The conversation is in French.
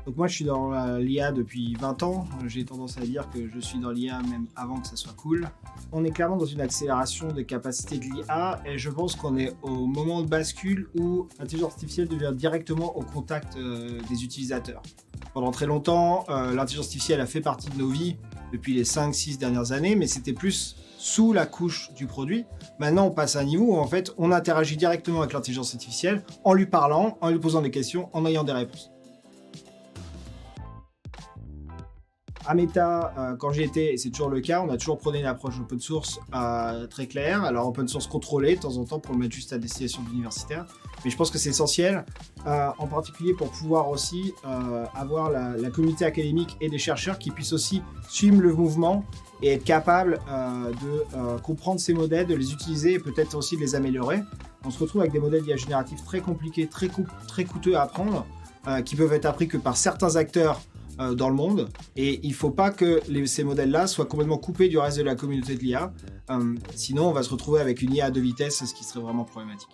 Donc moi, je suis dans l'IA depuis 20 ans. J'ai tendance à dire que je suis dans l'IA même avant que ça soit cool. On est clairement dans une accélération des capacités de l'IA et je pense qu'on est au moment de bascule où l'intelligence artificielle devient directement au contact des utilisateurs. Pendant très longtemps, l'intelligence artificielle a fait partie de nos vies depuis les 5-6 dernières années, mais c'était plus sous la couche du produit. Maintenant, on passe à un niveau où en fait, on interagit directement avec l'intelligence artificielle en lui parlant, en lui posant des questions, en ayant des réponses. À Meta, quand j'y étais, et c'est toujours le cas, on a toujours prôné une approche open source très claire. Alors open source contrôlé de temps en temps pour le mettre juste à destination d'universitaires. Mais je pense que c'est essentiel, en particulier pour pouvoir aussi avoir la communauté académique et des chercheurs qui puissent aussi suivre le mouvement et être capables de comprendre ces modèles, de les utiliser et peut-être aussi de les améliorer. On se retrouve avec des modèles d'IA génératifs très compliqués, très coûteux à apprendre, qui peuvent être appris que par certains acteurs dans le monde, et il ne faut pas que ces modèles-là soient complètement coupés du reste de la communauté de l'IA, sinon on va se retrouver avec une IA à deux vitesses, ce qui serait vraiment problématique.